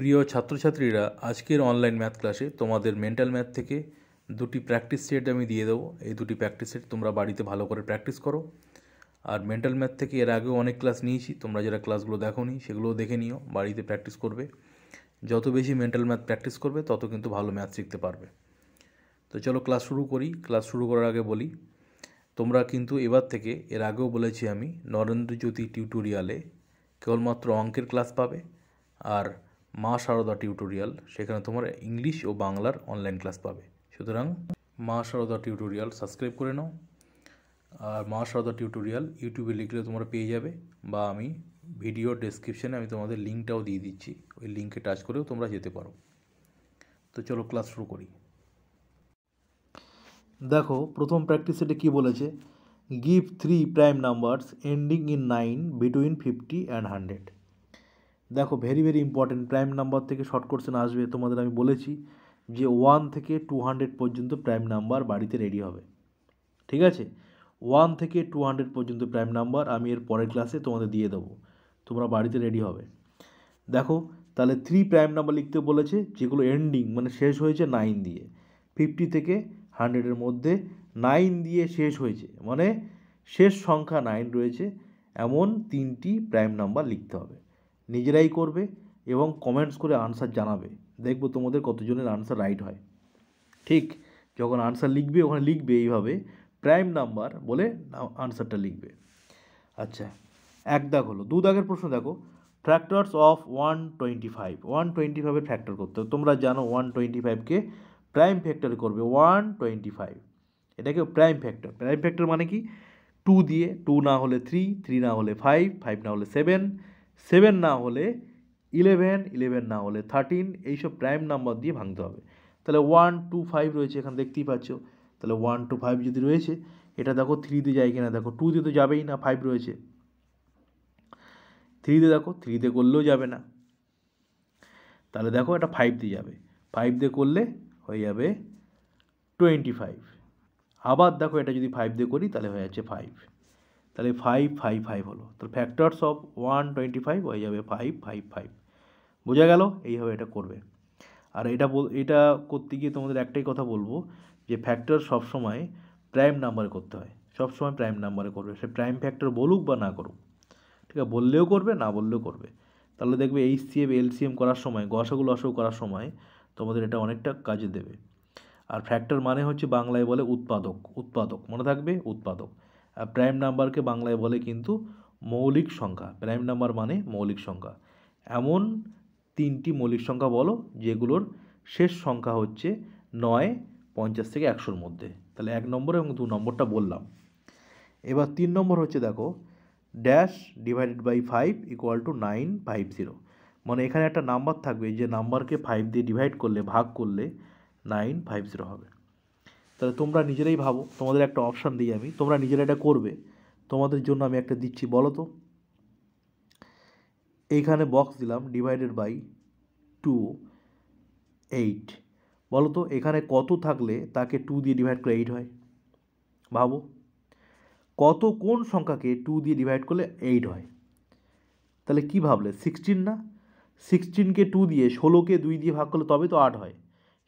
প্রিয় ছাত্রছাত্রীরা, আজকের অনলাইন ম্যাথ ক্লাসে তোমাদের মেন্টাল ম্যাথ থেকে দুটি প্র্যাকটিস সেট আমি দিয়ে দেবো। এই দুটি প্র্যাকটিস সেট তোমরা বাড়িতে ভালো করে প্র্যাকটিস করো। আর মেন্টাল ম্যাথ থেকে এর আগেও অনেক ক্লাস নিয়েছি, তোমরা যারা ক্লাসগুলো দেখোনি সেগুলোও দেখে নিও, বাড়িতে প্র্যাকটিস করবে। যত বেশি মেন্টাল ম্যাথ প্র্যাকটিস করবে তত কিন্তু ভালো ম্যাথ শিখতে পারবে। তো চলো ক্লাস শুরু করি। ক্লাস শুরু করার আগে বলি, তোমরা কিন্তু এবার থেকে, এর আগেও বলেছি আমি, নরেন্দ্রজ্যোতি টিউটোরিয়ালে কেবলমাত্র অঙ্কের ক্লাস পাবে। আর মা সারদা টিউটোরিয়াল, সেখানে তোমরা ইংলিশ ও বাংলার অনলাইন ক্লাস পাবে। সুতরাং মা সারদা টিউটোরিয়াল সাবস্ক্রাইব করে নাও। আর মা সারদা টিউটোরিয়াল ইউটিউবে লিখলে তোমরা পেয়ে যাবে, বা আমি ভিডিও ডেসক্রিপশানে আমি তোমাদের লিঙ্কটাও দিয়ে দিচ্ছি, ওই লিঙ্কে টাচ করেও তোমরা যেতে পারো। তো চলো ক্লাস শুরু করি। দেখো, প্রথম প্র্যাকটিস সেটে কী বলেছে, give 3 prime numbers ending in 9 between 50 and 100। দেখো, very very important, prime number থেকে শর্ট কোশ্চেন আসবে। তোমাদের আমি বলেছি যে 1 থেকে 200 পর্যন্ত প্রাইম নাম্বার বাড়িতে রেডি হবে, ঠিক আছে? 1 থেকে 200 পর্যন্ত প্রাইম নাম্বার আমি এর পরের ক্লাসে তোমাদের দিয়ে দেবো, তোমরা বাড়িতে রেডি হবে। দেখো, তাহলে 3 প্রাইম নাম্বার লিখতে বলেছে যেগুলো এন্ডিং মানে শেষ হয়েছে 9 দিয়ে। 50 থেকে 100-এর মধ্যে 9 দিয়ে শেষ হয়েছে, মানে শেষ সংখ্যা 9 রয়েছে, এমন 3টি প্রাইম নাম্বার লিখতে হবে। নিজেরাই করবে এবং কমেন্টস করে আনসার জানাবে, দেখবো তোমাদের কতজনের আনসার রাইট হয়। ঠিক, যখন আনসার লিখবে ওখানে লিখবে এইভাবে প্রাইম নাম্বার বলে আনসারটা লিখবে। আচ্ছা, 1 দাগ হলো। 2 দাগের প্রশ্ন দেখো, ফ্যাক্টরস অফ 125। 125-এর ফ্যাক্টর করতে হবে। তোমরা জানো 125-কে প্রাইম ফ্যাক্টর করবে 125, এটাকে প্রাইম ফ্যাক্টর। প্রাইম ফ্যাক্টর মানে কি, 2 দিয়ে, 2 না হলে 3, 3 না হলে 5, 5 না হলে 7, 7 না হলে 11, 11 না হলে 13, এইসব প্রাইম নাম্বার দিয়ে ভাঙতে হবে। তাহলে 1 2 5 রয়েছে এখানে, দেখতেই পাচ্ছ। তাহলে 1 2 5 যদি রয়েছে, এটা দেখো 3 দিয়ে যায় কিনা, দেখো 2 দিয়ে তো যাবেই না, 5 রয়েছে। 3 দিয়ে দেখো, 3 দিয়ে করলেও যাবে না, তাহলে দেখো এটা 5 দিয়ে যাবে। 5 দিয়ে করলে হয়ে যাবে 25। আবার দেখো, এটা যদি 5 দিয়ে করি তাহলে হয়ে যাচ্ছে 5, তাহলে 5 5 5 হলো। তাহলে ফ্যাক্টরস অফ 125 হয়ে যাবে 5 5 5। বোঝা গেল? এইভাবে এটা করবে। আর এটা করতে গিয়ে তোমাদের একটাই কথা বলবো, যে ফ্যাক্টর সবসময় প্রাইম নাম্বারে করতে হয়, সবসময় প্রাইম নাম্বারে করবে, সে প্রাইম ফ্যাক্টর বলুক বা না করুক, ঠিক আছে? বললেও করবে, না বললেও করবে। তাহলে দেখবে এইচসিএফ এলসিএম করার সময়, গসাগু লসাগু করার সময় তোমাদের এটা অনেকটা কাজে দেবে। আর ফ্যাক্টর মানে হচ্ছে বাংলায় বলে উৎপাদক, উৎপাদক মনে থাকবে, উৎপাদক। আর প্রাইম নাম্বারকে বাংলায় বলে কিন্তু মৌলিক সংখ্যা। প্রাইম নাম্বার মানে মৌলিক সংখ্যা। এমন 3টি মৌলিক সংখ্যা বলো যেগুলোর শেষ সংখ্যা হচ্ছে 9, 50 থেকে 100-র মধ্যে। তাহলে 1 নম্বর এবং 2 নম্বরটা বললাম। এবার 3 নম্বর হচ্ছে, দেখো, dash divided by 5 equal to 950। মানে এখানে একটা নাম্বার থাকবে, যে নাম্বারকে 5 দিয়ে ডিভাইড করলে, ভাগ করলে 950 হবে। তাহলে তোমরা নিজেরাই ভাবো, তোমাদের একটা অপশান দিই আমি, তোমরা নিজেরা এটা করবে। তোমাদের জন্য আমি একটা দিচ্ছি, বলো তো। এইখানে বক্স দিলাম ডিভাইডেড বাই 2 8। বলো তো এখানে কত থাকলে তাকে 2 দিয়ে ডিভাইড করে 8 হয়? ভাবো, কোন সংখ্যাকে 2 দিয়ে ডিভাইড করলে 8 হয়? তাহলে কি ভাবলে? 16 না? 16কে 2 দিয়ে, 16কে 2 দিয়ে ভাগ করলে তবে তো 8 হয়।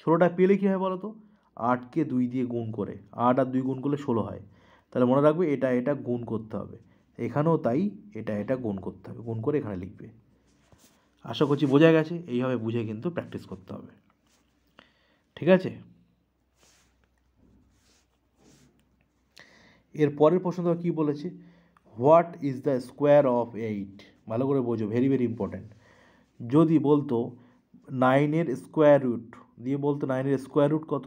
16টা পেলে কী হয় বলো তো? 8কে 2 দিয়ে গুণ করে, 8 আর 2 গুণ করলে 16 হয়। তাহলে মনে রাখবে এটা গুণ করতে হবে, এখানেও তাই, এটা গুণ করতে হবে, গুণ করে এখানে লিখবে। আশা করছি বোঝা গেছে। এইভাবে বুঝে কিন্তু প্র্যাকটিস করতে হবে, ঠিক আছে? এর পরের প্রশ্ন কী বলেছে, what is the square of 8? ভালো করে বোঝো, ভেরি ভেরি ইম্পর্ট্যান্ট। যদি বলতো 9-এর স্কোয়ার রুট দিয়ে, বলতো 9-এর স্কোয়ার রুট কত,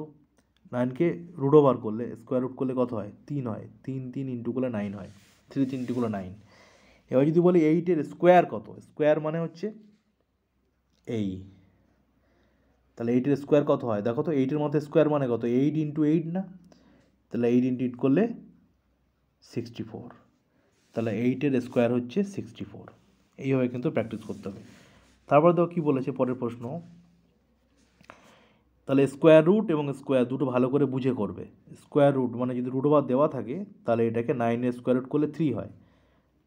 9কে রুট ওভার করলে, স্কোয়ার রুট করলে কত হয়? 3 হয়। 3 3 ইন্টু করলে 9 হয়, 3 3 ইন্টু করলে 9। এবার যদি বলি 8-এর স্কোয়ার কত, স্কোয়ার মানে হচ্ছে এই, তাহলে 8-এর স্কোয়ার কত হয় দেখো তো। 8-এর মধ্যে স্কোয়ার মানে কত? 8 ইন্টু 8 না? তাহলে 8 ইন্টু 8 করলে 64। তাহলে 8-এর স্কোয়ার হচ্ছে 64। এইভাবে কিন্তু প্র্যাকটিস করতে হবে। তারপর দেখো কী বলেছে পরের প্রশ্ন, তাহলে স্কোয়ার রুট এবং স্কোয়ার দুটো ভালো করে বুঝে করবে। স্কোয়ার রুট মানে যদি রুট ওভার দেওয়া থাকে, তাহলে এটাকে 9-এর স্কোয়ার রুট করলে 3 হয়।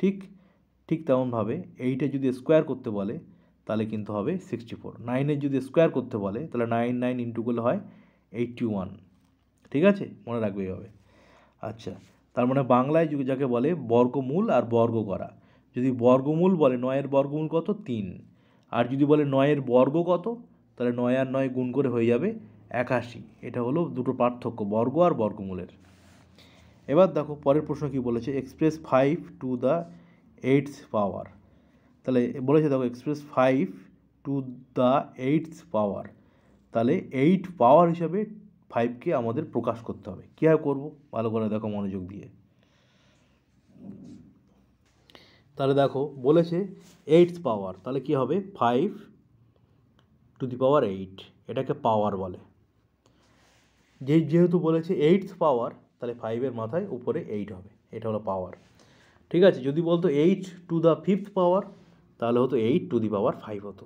ঠিক তেমনভাবে 8-এ যদি স্কোয়ার করতে বলে, তাহলে কিন্তু হবে 64। 9-এর যদি স্কোয়ার করতে বলে তাহলে 9 9 ইন্টু করলে হয় 81। ঠিক আছে, মনে রাখবে এইভাবে। আচ্ছা, তার মানে বাংলায় যাকে বলে বর্গমূল আর বর্গ করা। যদি বর্গমূল বলে 9-এর বর্গমূল কত 3, আর যদি বলে 9-এর বর্গ কত, তাহলে 9 আর 9 গুণ করে হয়ে যাবে 81। এটা হলো দুটো পার্থক্য, বর্গ আর বর্গমূলের। এবার দেখো পরের প্রশ্ন কি বলেছে, এক্সপ্রেস 5 টু দ্য 8th পাওয়ার। তাহলে বলেছে দেখো এক্সপ্রেস 5 টু দ্য 8th পাওয়ার, তাহলে 8 পাওয়ার হিসাবে 5কে আমাদের প্রকাশ করতে হবে। কীভাবে করবো ভালো করে দেখো মনোযোগ দিয়ে। তাহলে দেখো বলেছে 8th পাওয়ার, তাহলে কি হবে 5 টু দি পাওয়ার 8, এটাকে পাওয়ার বলে। যেহেতু বলেছে 8th পাওয়ার, তাহলে 5-এর মাথায় উপরে 8 হবে, এটা হলো পাওয়ার। ঠিক আছে, যদি বলতো 8 টু দ্য 5th পাওয়ার, তাহলে হতো 8 টু দি পাওয়ার 5 হতো।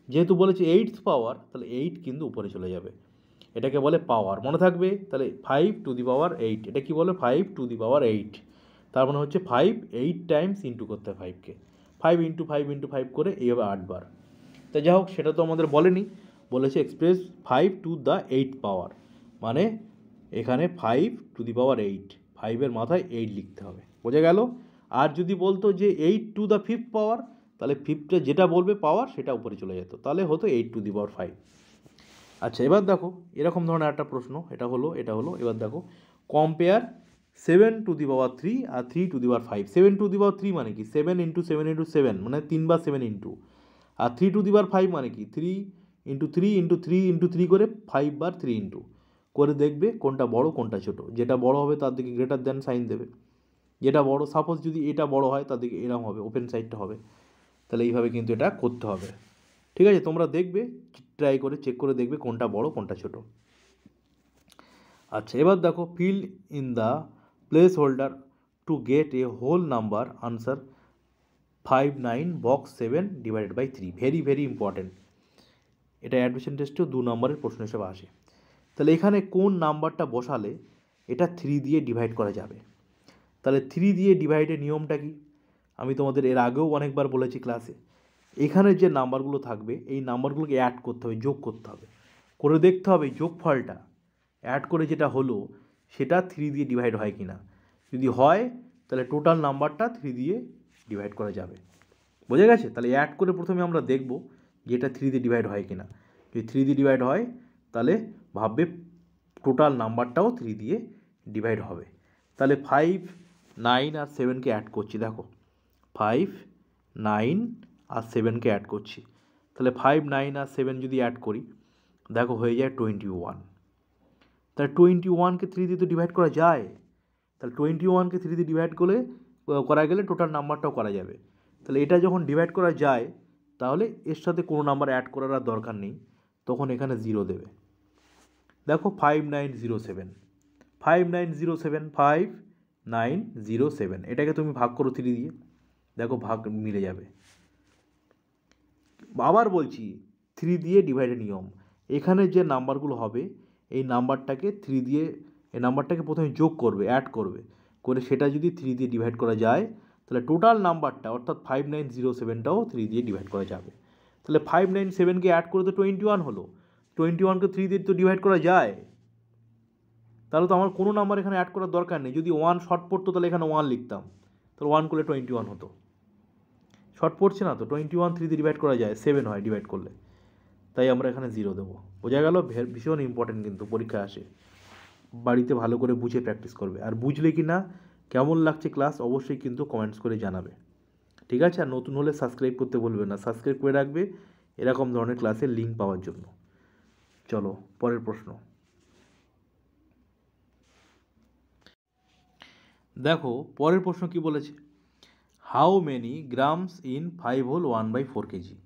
যেহেতু বলেছে 8th পাওয়ার, তাহলে 8 কিন্তু উপরে চলে যাবে, এটাকে বলে পাওয়ার, মনে থাকবে। তাহলে 5 টু দি পাওয়ার 8, এটা কি বলে 5 টু দি পাওয়ার 8, তার মানে হচ্ছে 5 8 টাইমস ইন্টু করতে হয় 5কে, 5 ইন্টু 5 ইন্টু 5 করে এইভাবে 8 বার। তা যাই হোক, সেটা তো আমাদের বলেনি, বলেছে এক্সপ্রেস 5 টু দ্য 8th পাওয়ার, মানে এখানে 5 টু দি পাওয়ার 8, 5-এর মাথায় 8 লিখতে হবে, বোঝা গেল। আর যদি বলতো যে 8 টু দ্য 5th পাওয়ার, তাহলে 5টা যেটা বলবে পাওয়ার সেটা উপরে চলে যেত, তাহলে হতো 8 টু দি পাওয়ার 5। আচ্ছা, এবার দেখো এরকম ধরনের একটা প্রশ্ন, এটা হলো এবার দেখো কম্পেয়ার 7 টু দি পাওয়ার 3 আর 3 to the power 5। 7 to the power 3 মানে কি 7 ইন্টু 7 ইন্টু 7, মানে 3 বার 7 into, R 3 to the power 5 মানে কি 3 ইন্টু 3 ইন্টু 3 ইন্টু 3 করে 5 বার 3 ইন্টু করে দেখবে কোনটা বড় কোনটা ছোট। যেটা বড় হবে তার দিকে গ্রেটার দ্যান সাইন দেবে, যেটা বড়, সাপোজ যদি এটা বড় হয় তার দিকে এরকম হবে, ওপেন সাইডটা হবে। তাহলে এইভাবে কিন্তু এটা করতে হবে। ঠিক আছে, তোমরা দেখবে, ট্রাই করে চেক করে দেখবে কোনটা বড় কোনটা ছোট। আচ্ছা, এবার দেখো fill in the place holder to get a whole number answer 5 9 box 7 divided by 3। Very very important, এটা অ্যাডমিশন টেস্টেও 2 নম্বরের প্রশ্ন হিসেবে আসে। তাহলে এখানে কোন নাম্বারটা বসালে এটা 3 দিয়ে ডিভাইড করা যাবে। তাহলে 3 দিয়ে ডিভাইডের নিয়মটা কি, আমি তোমাদের এর আগেও অনেকবার বলেছি ক্লাসে। এখানে যে নাম্বারগুলো থাকবে এই নাম্বারগুলোকে অ্যাড করতে হবে, যোগ করতে হবে, করে দেখতে হবে যোগফলটা অ্যাড করে যেটা হলো সেটা 3 দিয়ে ডিভাইড হয় কি না। যদি হয় তাহলে টোটাল নাম্বারটা 3 দিয়ে ডিভাইড করা যাবে, বোঝা গেছে। তাহলে অ্যাড করে প্রথমে আমরা দেখব যে এটা 3 দিয়ে ডিভাইড হয় কি না। যদি 3 দিয়ে ডিভাইড হয় তাহলে ভাববে টোটাল নাম্বারটাও 3 দিয়ে ডিভাইড হবে। তাহলে 5 9 আর 7কে অ্যাড করছি, দেখো 5 9 আর 7কে অ্যাড করছি। তাহলে 5 9 আর 7 যদি অ্যাড করি, দেখো হয়ে যায় 21। তাহলে 21কে 3 দিয়ে তো ডিভাইড করা যায়, তাহলে 21কে 3 দিয়ে ডিভাইড করা গেলে টোটাল নাম্বারটাও করা যাবে। তাহলে এটা যখন ডিভাইড করা যায় তাহলে এর সাথে কোনো নাম্বার অ্যাড করার আর দরকার নেই, তখন এখানে 0 দেবে। দেখো 5 9 0 7, 5 9 0 7, 5 9 0 7, এটাকে তুমি ভাগ করো 3 দিয়ে, দেখো ভাগ মিলে যাবে। আবার বলছি 3 দিয়ে ডিভাইডের নিয়ম, এখানে যে নাম্বারগুলো হবে এই নাম্বারটাকে 3 দিয়ে, এই নাম্বারটাকে প্রথমে যোগ করবে, অ্যাড করবে, করে সেটা যদি 3 দিয়ে ডিভাইড করা যায় তাহলে টোটাল নাম্বারটা অর্থাৎ 5 9 0 7টাও 3 দিয়ে ডিভাইড করা যাবে। তাহলে 5 9 7কে অ্যাড করে তো 21 হলো, 21কে 3 দিয়ে তো ডিভাইড করা যায়, তাহলে তো আমার কোনো নাম্বার এখানে অ্যাড করার দরকার নেই। যদি 1 শর্ট পড়তো তাহলে এখানে 1 লিখতাম, তাহলে 1 করলে 21 হতো। শর্ট পড়ছে না তো, 21 3 দিয়ে ডিভাইড করা যায়, 7 হয় ডিভাইড করলে, তাই আমরা এখানে 0 দেবো, বোঝা গেল। ভীষণ ইম্পর্টেন্ট, কিন্তু পরীক্ষা আসে, বাড়িতে ভালো করে বুঝে প্র্যাকটিস করবে। আর বুঝলে কি না কেমন লাগছে ক্লাস অবশ্যই কিন্তু কমেন্টস করে জানাবে, ঠিক আছে। আর নতুন হলে সাবস্ক্রাইব করতে বলবে না, সাবস্ক্রাইব করে রাখবে এরকম ধরনের ক্লাসের লিঙ্ক পাওয়ার জন্য। চলো পরের প্রশ্ন দেখো, পরের প্রশ্ন কি বলেছে, how many grams in 5 whole 1/4 KG.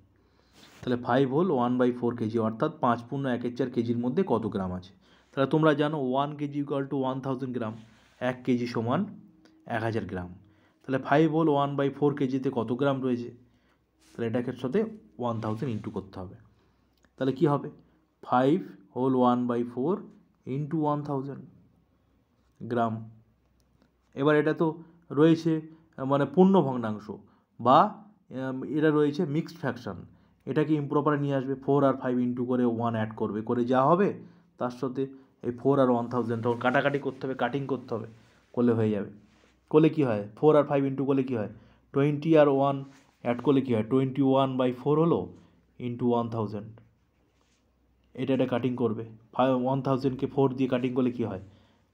তাহলে 5 হোল 1/4 কেজি অর্থাৎ 5.1 কেজির মধ্যে কত গ্রাম আছে। তাহলে তোমরা জানো 1 KG equal to 1000 gram, 1 KG সমান 1000 গ্রাম। তাহলে 5 হোল 1/4 কেজিতে কত গ্রাম রয়েছে, তাহলে এটাকে সাথে 1000 ইন্টু করতে হবে। তাহলে কি হবে 5 হোল 1/4 ইন্টু 1000 গ্রাম। এবার এটা তো রয়েছে মানে পূর্ণ ভগ্নাংশ বা এটা রয়েছে মিক্সড ফ্র্যাকশন, এটাকে ইম্প্রপারে নিয়ে আসবে, 4 আর 5 ইন্টু করে 1 অ্যাড করবে, করে যা হবে তার সাথে এই 4 আর 1000 তখন কাটাকাটি করতে হবে, কাটিং করতে হবে, করলে হয়ে যাবে। করলে কী হয়, 4 আর 5 ইন্টু করলে কী হয়, 20 আর 1 অ্যাড করলে কী হয়, 21/4 হলো ইন্টু 1000। এটা কাটিং করবে, 1000কে 4 দিয়ে কাটিং করলে কী হয়,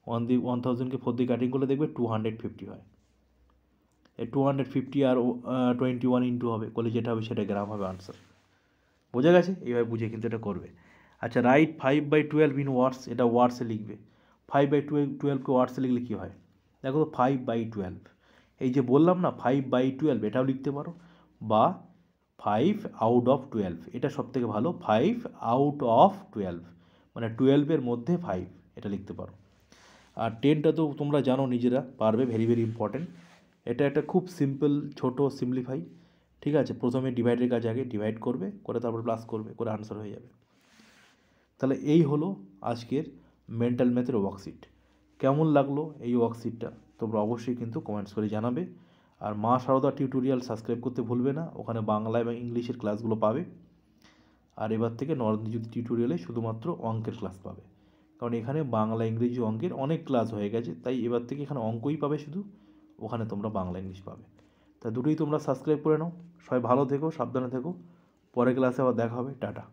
1000কে 4 দিয়ে কাটিং করলে দেখবে 250 হয়। এই 250 আর 21 ইন্টু হবে, করলে যেটা হবে সেটা গ্রাম হবে আনসার। বোঝা গেছে? এইভাবে বুঝে কিন্তু এটা করবে। আচ্ছা, রাইট 5/12 ইন ওয়ার্ডস, এটা ওয়ার্ডসে লিখবে। 5/12কে ওয়ার্ডসে লিখলে কী হয়, দেখো তো 5/12, এই যে বললাম না 5/12, এটাও লিখতে পারো, বা 5 আউট অফ 12, এটা সব থেকে ভালো, 5 আউট অফ 12, মানে 12-এর মধ্যে 5, এটা লিখতে পারো। আর 10টা তো তোমরা জানো নিজেরা, পারবে, ভেরি ভেরি ইম্পর্টেন্ট। এটা একটা খুব সিম্পল ছোটো সিম্পলিফাই, ঠিক আছে। প্রথমে ডিভাইডের কাজ আগে ডিভাইড করবে, করে তারপর প্লাস করবে, করে আনসার হয়ে যাবে। তাহলে এই হলো আজকের মেন্টাল ম্যাথের ওয়ার্কশিট। কেমন লাগলো এই ওয়ার্কশিটটা তোমরা অবশ্যই কিন্তু কমেন্টস করে জানাবে। আর মা সারদা টিউটোরিয়াল সাবস্ক্রাইব করতে ভুলবে না, ওখানে বাংলা এবং ইংলিশের ক্লাসগুলো পাবে। আর এবার থেকে নরেন্দ্রজ্যোতি টিউটোরিয়ালে শুধুমাত্র অঙ্কের ক্লাস পাবে, কারণ এখানে বাংলা ইংরেজি অঙ্কের অনেক ক্লাস হয়ে গেছে, তাই এবার থেকে এখানে অঙ্কই পাবে শুধু, ওখানে তোমরা বাংলা ইংলিশ পাবে। তা দুটোই তোমরা সাবস্ক্রাইব করে নাও। সবাই ভালো থেকো, সাবধানে থেকো, পরের ক্লাসে আবার দেখা হবে, টাটা।